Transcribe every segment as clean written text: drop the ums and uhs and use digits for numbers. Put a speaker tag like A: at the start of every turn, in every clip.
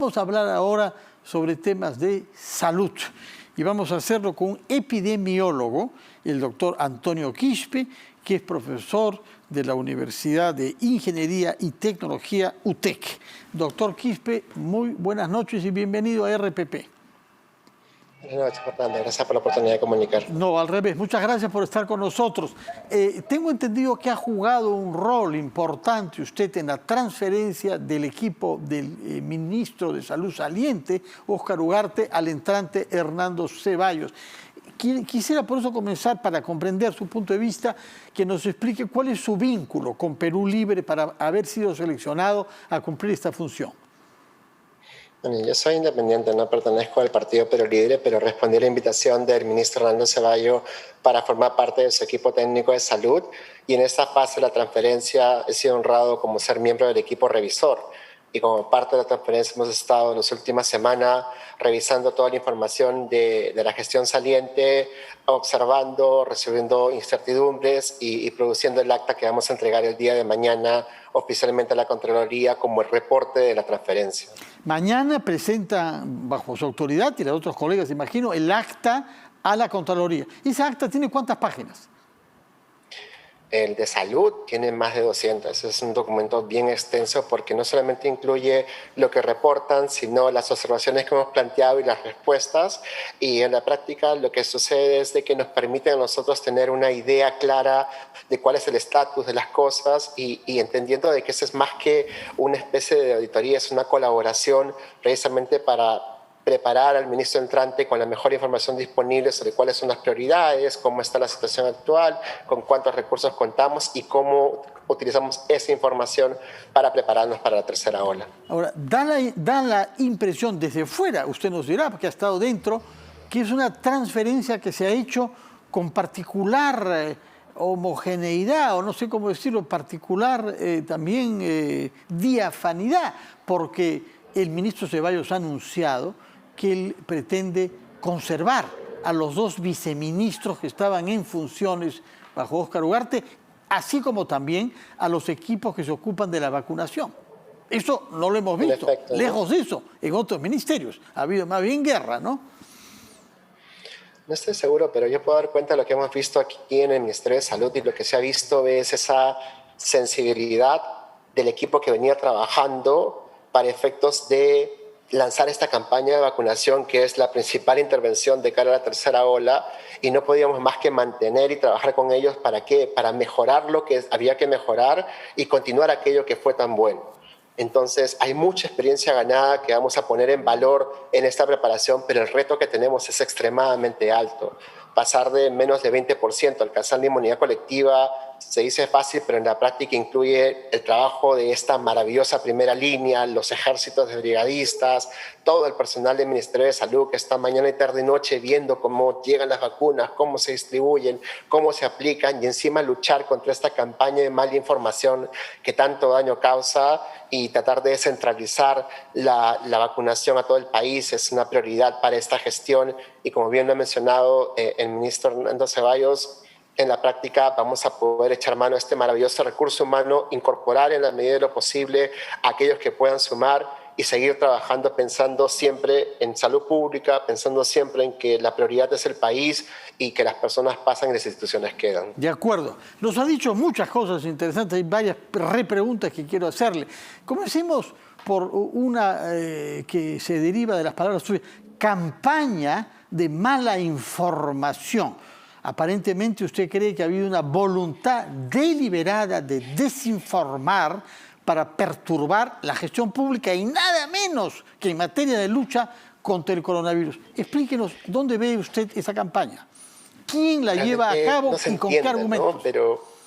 A: Vamos a hablar ahora sobre temas de salud y vamos a hacerlo con un epidemiólogo, el doctor Antonio Quispe, que es profesor de la Universidad de Ingeniería y Tecnología UTEC. Doctor Quispe, muy buenas noches y bienvenido a RPP.
B: Buenas noches, Fernando. Gracias por la oportunidad de comunicar.
A: No, al revés. Muchas gracias por estar con nosotros. Tengo entendido que ha jugado un rol importante usted en la transferencia del equipo del ministro de Salud saliente, Óscar Ugarte, al entrante Hernando Ceballos. Quisiera por eso comenzar, para comprender su punto de vista, que nos explique cuál es su vínculo con Perú Libre para haber sido seleccionado a cumplir esta función.
B: Bueno, yo soy independiente, no pertenezco al partido Perú Libre, pero respondí a la invitación del ministro Hernando Ceballos para formar parte de su equipo técnico de salud, y en esta fase de la transferencia he sido honrado como ser miembro del equipo revisor. Y como parte de la transferencia hemos estado en las últimas semanas revisando toda la información de la gestión saliente, observando, recibiendo incertidumbres y produciendo el acta que vamos a entregar el día de mañana oficialmente a la Contraloría como el reporte de la transferencia.
A: Mañana presenta, bajo su autoridad y las otros colegas, imagino, el acta a la Contraloría. ¿Esa acta tiene cuántas páginas?
B: El de salud tiene más de 200. Es un documento bien extenso porque no solamente incluye lo que reportan, sino las observaciones que hemos planteado y las respuestas. Y en la práctica lo que sucede es de que nos permite a nosotros tener una idea clara de cuál es el estatus de las cosas y entendiendo de que eso es más que una especie de auditoría, es una colaboración precisamente para preparar al ministro entrante con la mejor información disponible sobre cuáles son las prioridades, cómo está la situación actual, con cuántos recursos contamos y cómo utilizamos esa información para prepararnos para la tercera ola.
A: Ahora, da la impresión desde fuera, usted nos dirá, porque ha estado dentro, que es una transferencia que se ha hecho con particular homogeneidad, o no sé cómo decirlo, particular también diafanidad, porque el ministro Ceballos ha anunciado que él pretende conservar a los dos viceministros que estaban en funciones bajo Óscar Ugarte, así como también a los equipos que se ocupan de la vacunación. Eso no lo hemos visto,
B: efecto,
A: lejos de eso, en otros ministerios. Ha habido más bien guerra, ¿no?
B: No estoy seguro, pero yo puedo dar cuenta de lo que hemos visto aquí en el Ministerio de Salud, y lo que se ha visto es esa sensibilidad del equipo que venía trabajando para efectos de lanzar esta campaña de vacunación, que es la principal intervención de cara a la tercera ola, y no podíamos más que mantener y trabajar con ellos. ¿Para qué? Para mejorar lo que había que mejorar y continuar aquello que fue tan bueno. Entonces, hay mucha experiencia ganada que vamos a poner en valor en esta preparación, pero el reto que tenemos es extremadamente alto. Pasar de menos de 20%, alcanzar la inmunidad colectiva, se dice fácil, pero en la práctica incluye el trabajo de esta maravillosa primera línea, los ejércitos de brigadistas, todo el personal del Ministerio de Salud que está mañana y tarde y noche viendo cómo llegan las vacunas, cómo se distribuyen, cómo se aplican, y encima luchar contra esta campaña de mala información que tanto daño causa, y tratar de descentralizar la vacunación a todo el país es una prioridad para esta gestión. Y como bien lo ha mencionado el ministro Hernando Ceballos, en la práctica vamos a poder echar mano a este maravilloso recurso humano, incorporar en la medida de lo posible a aquellos que puedan sumar y seguir trabajando pensando siempre en salud pública, pensando siempre en que la prioridad es el país y que las personas pasan y las instituciones quedan.
A: De acuerdo. Nos ha dicho muchas cosas interesantes, hay varias repreguntas que quiero hacerle. Comencemos por una que se deriva de las palabras suyas: campaña de mala información. Aparentemente usted cree que ha habido una voluntad deliberada de desinformar para perturbar la gestión pública y nada menos que en materia de lucha contra el coronavirus. Explíquenos dónde ve usted esa campaña. ¿Quién la lleva a cabo y con qué argumentos?
B: ¿No? Pero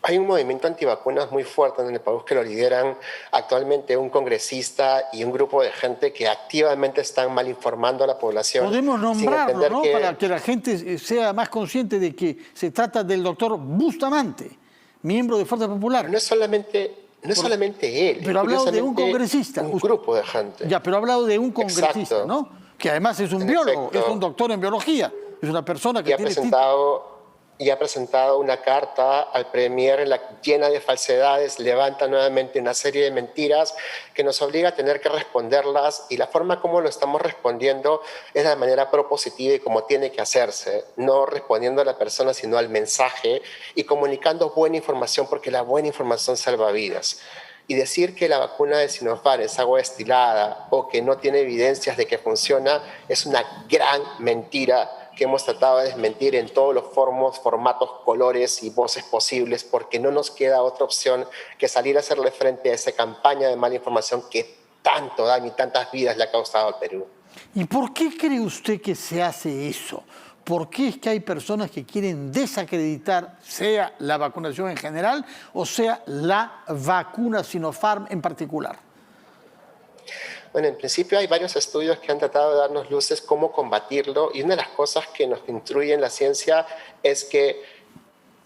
B: hay un movimiento antivacunas muy fuerte en el país que lo lideran actualmente un congresista y un grupo de gente que activamente están mal informando a la población.
A: Podemos nombrarlo, ¿no? Para que la gente sea más consciente de que se trata del doctor Bustamante, miembro de Fuerza Popular.
B: Pero no es solamente él.
A: Pero ha hablado de un congresista.
B: Un grupo de gente.
A: Ya, pero ha hablado de un congresista,
B: exacto,
A: ¿no? Que además es un biólogo, es un doctor en biología, es una persona que tiene...
B: y ha presentado una carta al Premier llena de falsedades, levanta nuevamente una serie de mentiras que nos obliga a tener que responderlas, y la forma como lo estamos respondiendo es de manera propositiva y como tiene que hacerse, no respondiendo a la persona sino al mensaje y comunicando buena información, porque la buena información salva vidas. Y decir que la vacuna de Sinopharm es agua destilada o que no tiene evidencias de que funciona es una gran mentira que hemos tratado de desmentir en todos los formatos, colores y voces posibles, porque no nos queda otra opción que salir a hacerle frente a esa campaña de mala información que tanto daño y tantas vidas le ha causado al Perú.
A: ¿Y por qué cree usted que se hace eso? ¿Por qué es que hay personas que quieren desacreditar, sea la vacunación en general o sea la vacuna Sinopharm en particular?
B: Bueno, en principio hay varios estudios que han tratado de darnos luces cómo combatirlo, y una de las cosas que nos instruye en la ciencia es que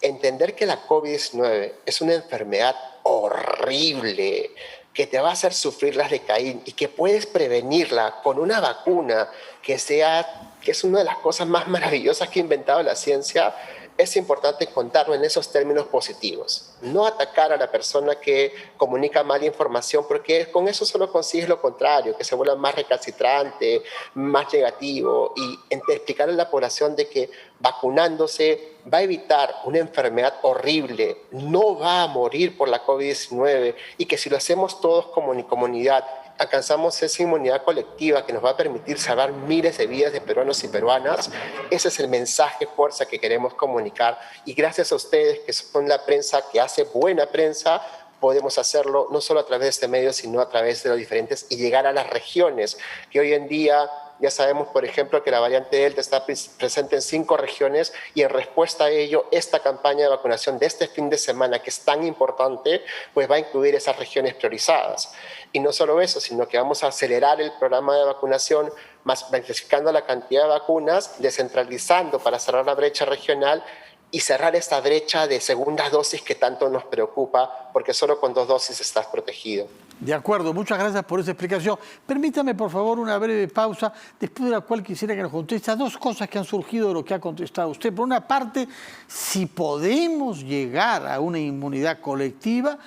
B: entender que la COVID-19 es una enfermedad horrible que te va a hacer sufrir las de Caín y que puedes prevenirla con una vacuna que es una de las cosas más maravillosas que ha inventado la ciencia, es importante contarlo en esos términos positivos. No atacar a la persona que comunica mala información, porque con eso solo consigues lo contrario, que se vuelva más recalcitrante, más negativo, y explicarle a la población de que vacunándose va a evitar una enfermedad horrible, no va a morir por la COVID-19, y que si lo hacemos todos como comunidad, alcanzamos esa inmunidad colectiva que nos va a permitir salvar miles de vidas de peruanos y peruanas. Ese es el mensaje fuerza que queremos comunicar, y gracias a ustedes, que son la prensa que hace buena prensa, podemos hacerlo no solo a través de este medio, sino a través de los diferentes, y llegar a las regiones, que hoy en día ya sabemos, por ejemplo, que la variante Delta está presente en 5 regiones, y en respuesta a ello, esta campaña de vacunación de este fin de semana, que es tan importante, pues va a incluir esas regiones priorizadas. Y no solo eso, sino que vamos a acelerar el programa de vacunación, más magnificando la cantidad de vacunas, descentralizando para cerrar la brecha regional y cerrar esta brecha de segundas dosis que tanto nos preocupa, porque solo con 2 dosis estás protegido.
A: De acuerdo, muchas gracias por esa explicación. Permítame, por favor, una breve pausa, después de la cual quisiera que nos conteste a 2 cosas que han surgido de lo que ha contestado usted. Por una parte, si podemos llegar a una inmunidad colectiva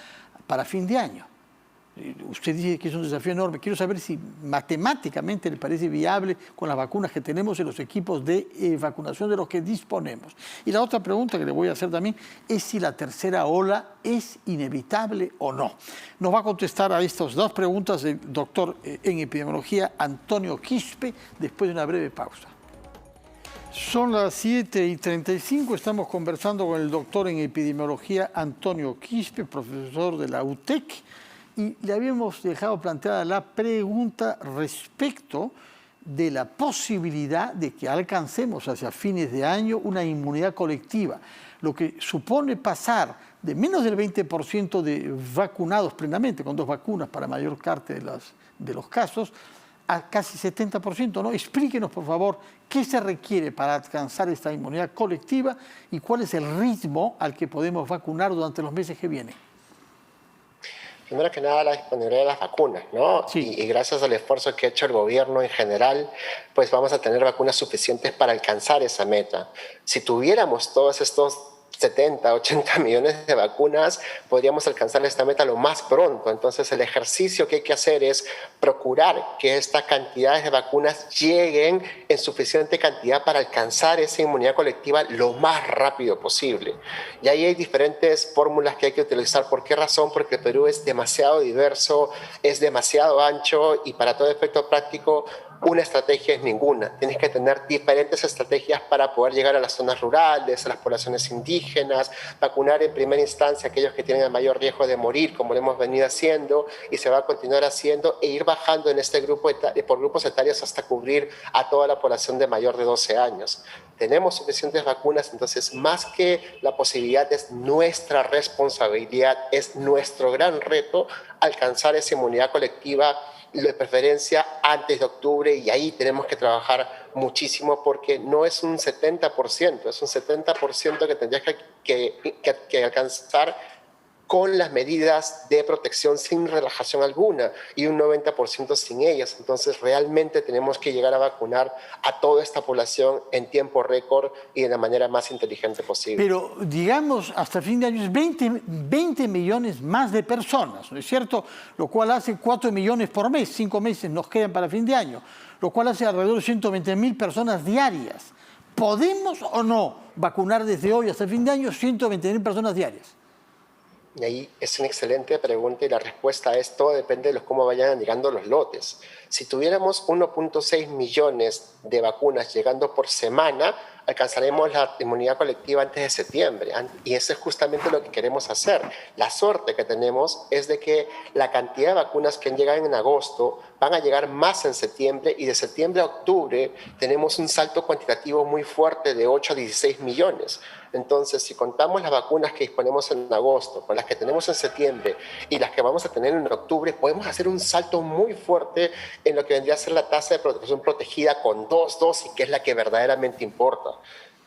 A: para fin de año. Usted dice que es un desafío enorme. Quiero saber si matemáticamente le parece viable con las vacunas que tenemos en los equipos de vacunación de los que disponemos. Y la otra pregunta que le voy a hacer también es si la tercera ola es inevitable o no. Nos va a contestar a estas 2 preguntas el doctor en epidemiología Antonio Quispe después de una breve pausa. Son las 7:35, estamos conversando con el doctor en epidemiología Antonio Quispe, profesor de la UTEC, y le habíamos dejado planteada la pregunta respecto de la posibilidad de que alcancemos hacia fines de año una inmunidad colectiva, lo que supone pasar de menos del 20% de vacunados plenamente, con 2 vacunas para mayor parte de los casos, a casi 70%, ¿no? Explíquenos, por favor, qué se requiere para alcanzar esta inmunidad colectiva y cuál es el ritmo al que podemos vacunar durante los meses que vienen.
B: Primero que nada, la disponibilidad de las vacunas, ¿no?
A: Sí.
B: Y gracias al esfuerzo que ha hecho el gobierno en general, pues vamos a tener vacunas suficientes para alcanzar esa meta. Si tuviéramos todos estos 70, 80 millones de vacunas, podríamos alcanzar esta meta lo más pronto. Entonces, el ejercicio que hay que hacer es procurar que estas cantidades de vacunas lleguen en suficiente cantidad para alcanzar esa inmunidad colectiva lo más rápido posible. Y ahí hay diferentes fórmulas que hay que utilizar. ¿Por qué razón? Porque el Perú es demasiado diverso, es demasiado ancho, y para todo efecto práctico, una estrategia es ninguna. Tienes que tener diferentes estrategias para poder llegar a las zonas rurales, a las poblaciones indígenas, vacunar en primera instancia a aquellos que tienen el mayor riesgo de morir, como lo hemos venido haciendo y se va a continuar haciendo, e ir bajando en este grupo por grupos etarios hasta cubrir a toda la población de mayor de 12 años. Tenemos suficientes vacunas, entonces más que la posibilidad, es nuestra responsabilidad, es nuestro gran reto alcanzar esa inmunidad colectiva, de preferencia antes de octubre, y ahí tenemos que trabajar muchísimo, porque no es un 70%, es un 70% que tendrías que alcanzar con las medidas de protección sin relajación alguna y un 90% sin ellas. Entonces, realmente tenemos que llegar a vacunar a toda esta población en tiempo récord y de la manera más inteligente posible.
A: Pero, digamos, hasta fin de año es 20 millones más de personas, ¿no es cierto? Lo cual hace 4 millones por mes, 5 meses nos quedan para fin de año, lo cual hace alrededor de 120.000 personas diarias. ¿Podemos o no vacunar desde hoy hasta fin de año 120.000 personas diarias?
B: Y ahí es una excelente pregunta y la respuesta es todo depende de cómo vayan llegando los lotes. Si tuviéramos 1.6 millones de vacunas llegando por semana, alcanzaremos la inmunidad colectiva antes de septiembre. Y eso es justamente lo que queremos hacer. La suerte que tenemos es de que la cantidad de vacunas que llegan en agosto van a llegar más en septiembre y de septiembre a octubre tenemos un salto cuantitativo muy fuerte de 8 a 16 millones. Entonces, si contamos las vacunas que disponemos en agosto con las que tenemos en septiembre y las que vamos a tener en octubre, podemos hacer un salto muy fuerte en lo que vendría a ser la tasa de protección protegida con 2 dosis, que es la que verdaderamente importa.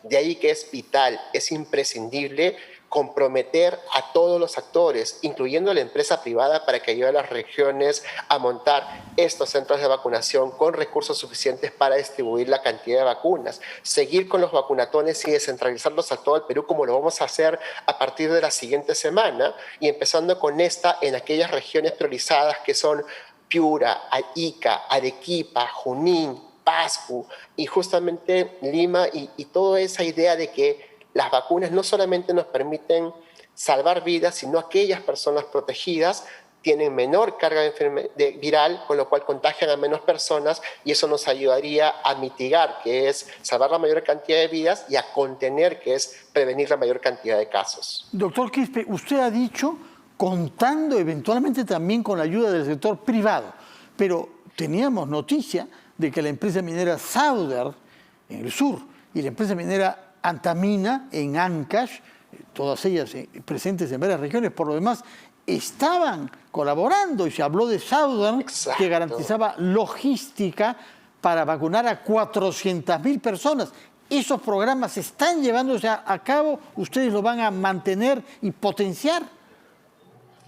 B: De ahí que es vital, es imprescindible comprometer a todos los actores, incluyendo la empresa privada, para que ayude a las regiones a montar estos centros de vacunación con recursos suficientes para distribuir la cantidad de vacunas. Seguir con los vacunatones y descentralizarlos a todo el Perú, como lo vamos a hacer a partir de la siguiente semana, y empezando con esta en aquellas regiones priorizadas que son Piura, Ica, Arequipa, Junín, Pasco y justamente Lima y toda esa idea de que las vacunas no solamente nos permiten salvar vidas, sino aquellas personas protegidas tienen menor carga viral, con lo cual contagian a menos personas y eso nos ayudaría a mitigar, que es salvar la mayor cantidad de vidas, y a contener, que es prevenir la mayor cantidad de casos.
A: Doctor Quispe, usted ha dicho contando eventualmente también con la ayuda del sector privado, pero teníamos noticia de que la empresa minera Sauder en el sur y la empresa minera Antamina en Ancash, todas ellas presentes en varias regiones, por lo demás, estaban colaborando y se habló de Sauder,
B: Exacto,
A: que garantizaba logística para vacunar a 400.000 personas. ¿Esos programas están llevándose a cabo? ¿Ustedes lo van a mantener y potenciar?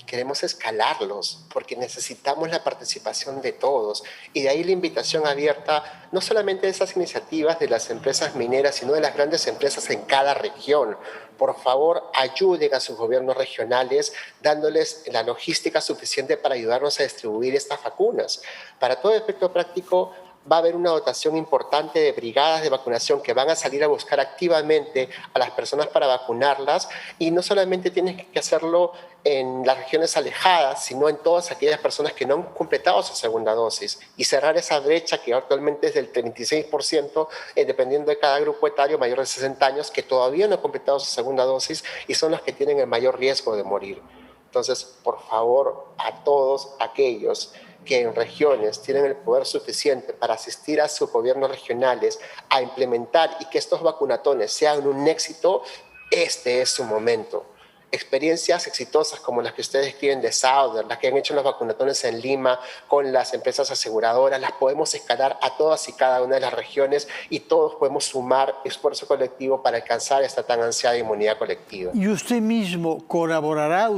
B: Queremos escalarlos porque necesitamos la participación de todos, y de ahí la invitación abierta no solamente de esas iniciativas de las empresas mineras, sino de las grandes empresas en cada región. Por favor, ayuden a sus gobiernos regionales dándoles la logística suficiente para ayudarnos a distribuir estas vacunas. Para todo efecto práctico, va a haber una dotación importante de brigadas de vacunación que van a salir a buscar activamente a las personas para vacunarlas, y no solamente tienen que hacerlo en las regiones alejadas, sino en todas aquellas personas que no han completado su segunda dosis, y cerrar esa brecha que actualmente es del 36%, dependiendo de cada grupo etario mayor de 60 años, que todavía no han completado su segunda dosis y son los que tienen el mayor riesgo de morir. Entonces, por favor, a todos aquellos que en regiones tienen el poder suficiente para asistir a sus gobiernos regionales a implementar y que estos vacunatones sean un éxito, este es su momento. Experiencias exitosas como las que ustedes tienen de Sauder, las que han hecho los vacunatones en Lima con las empresas aseguradoras, las podemos escalar a todas y cada una de las regiones, y todos podemos sumar esfuerzo colectivo para alcanzar esta tan ansiada inmunidad colectiva.
A: ¿Y usted mismo colaborará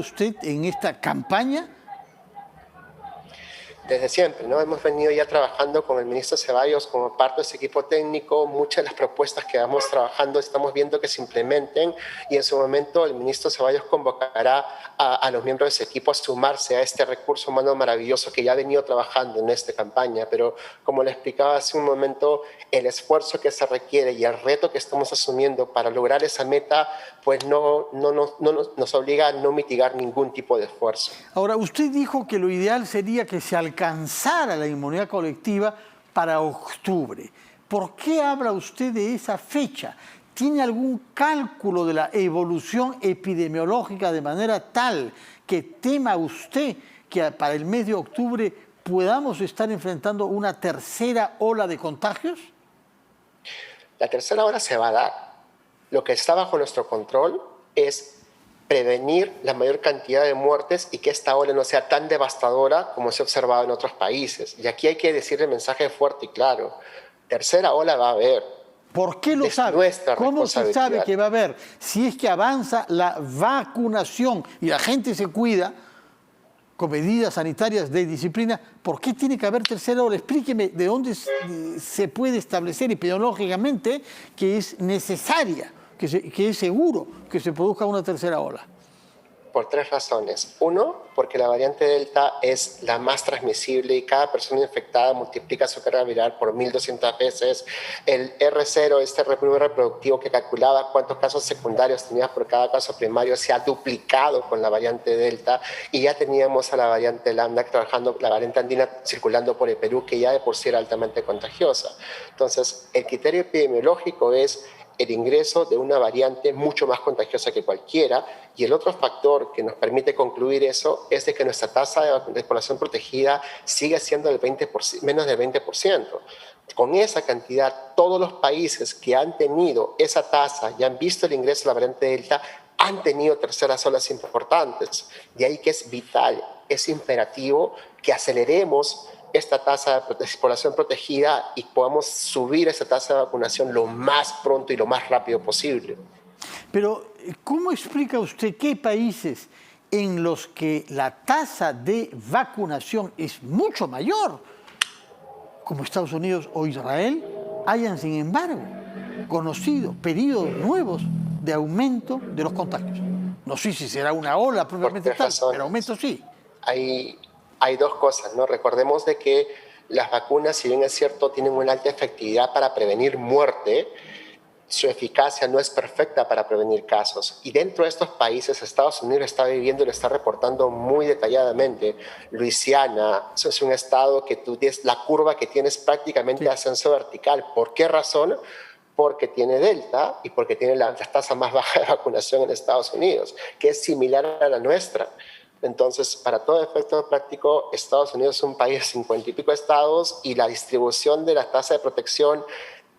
A: en esta campaña?
B: Desde siempre, ¿no? Hemos venido ya trabajando con el ministro Ceballos como parte de ese equipo técnico. Muchas de las propuestas que vamos trabajando estamos viendo que se implementen, y en su momento el ministro Ceballos convocará a los miembros de ese equipo a sumarse a este recurso humano maravilloso que ya ha venido trabajando en esta campaña. Pero como le explicaba hace un momento, el esfuerzo que se requiere y el reto que estamos asumiendo para lograr esa meta, pues no nos obliga a no mitigar ningún tipo de esfuerzo.
A: Ahora, usted dijo que lo ideal sería que se alcanzara la inmunidad colectiva para octubre. ¿Por qué habla usted de esa fecha? ¿Tiene algún cálculo de la evolución epidemiológica de manera tal que tema usted que para el mes de octubre podamos estar enfrentando una tercera ola de contagios?
B: La tercera ola se va a dar. Lo que está bajo nuestro control es prevenir la mayor cantidad de muertes y que esta ola no sea tan devastadora como se ha observado en otros países. Y aquí hay que decir el mensaje fuerte y claro: tercera ola va a haber.
A: ¿Por qué lo
B: Es
A: sabe?
B: nuestra
A: ¿Cómo se sabe
B: responsabilidad.
A: que va a haber? Si es que avanza la vacunación y la gente se cuida con medidas sanitarias de disciplina, ¿por qué tiene que haber tercera ola? Explíqueme de dónde se puede establecer epidemiológicamente que es necesaria, que es seguro que se produzca una tercera ola.
B: Por 3 razones. Uno, porque la variante Delta es la más transmisible y cada persona infectada multiplica su carga viral por 1.200 veces. El R0, este número reproductivo que calculaba cuántos casos secundarios tenías por cada caso primario, se ha duplicado con la variante Delta y ya teníamos a la variante Lambda trabajando, la variante andina circulando por el Perú, que ya de por sí era altamente contagiosa. Entonces, el criterio epidemiológico es el ingreso de una variante mucho más contagiosa que cualquiera, y el otro factor que nos permite concluir eso es de que nuestra tasa de población protegida sigue siendo menos del 20%. Con esa cantidad, todos los países que han tenido esa tasa y han visto el ingreso de la variante Delta han tenido terceras olas importantes. De ahí que es vital, es imperativo que aceleremos esta tasa de población protegida y podamos subir esa tasa de vacunación lo más pronto y lo más rápido posible.
A: Pero, ¿cómo explica usted que hay países en los que la tasa de vacunación es mucho mayor, como Estados Unidos o Israel, hayan, sin embargo, conocido periodos nuevos de aumento de los contagios? No sé si será una ola propiamente tal, pero aumento sí.
B: Hay 2 cosas, ¿no? Recordemos de que las vacunas, si bien es cierto, tienen una alta efectividad para prevenir muerte, su eficacia no es perfecta para prevenir casos. Y dentro de estos países, Estados Unidos está viviendo y lo está reportando muy detalladamente. Luisiana, eso es un estado que tú tienes la curva que tienes prácticamente ascenso vertical. ¿Por qué razón? Porque tiene Delta y porque tiene la tasa más baja de vacunación en Estados Unidos, que es similar a la nuestra. Entonces, para todo efecto práctico, Estados Unidos es un país de 50 y pico estados y la distribución de la tasa de protección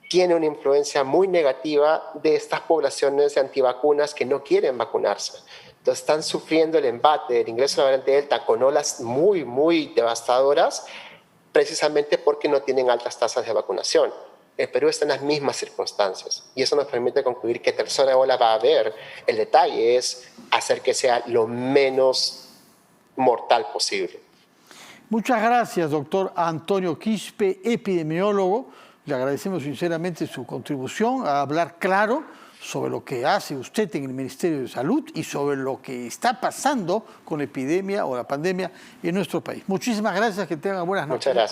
B: tiene una influencia muy negativa de estas poblaciones de antivacunas que no quieren vacunarse. Entonces, están sufriendo el embate del ingreso de la variante Delta con olas muy, muy devastadoras, precisamente porque no tienen altas tasas de vacunación. El Perú está en las mismas circunstancias y eso nos permite concluir que tercera ola va a haber. El detalle es hacer que sea lo menos mortal posible.
A: Muchas gracias, doctor Antonio Quispe, epidemiólogo. Le agradecemos sinceramente su contribución a hablar claro sobre lo que hace usted en el Ministerio de Salud y sobre lo que está pasando con la epidemia o la pandemia en nuestro país. Muchísimas gracias, que tengan buenas noches.
B: Muchas gracias.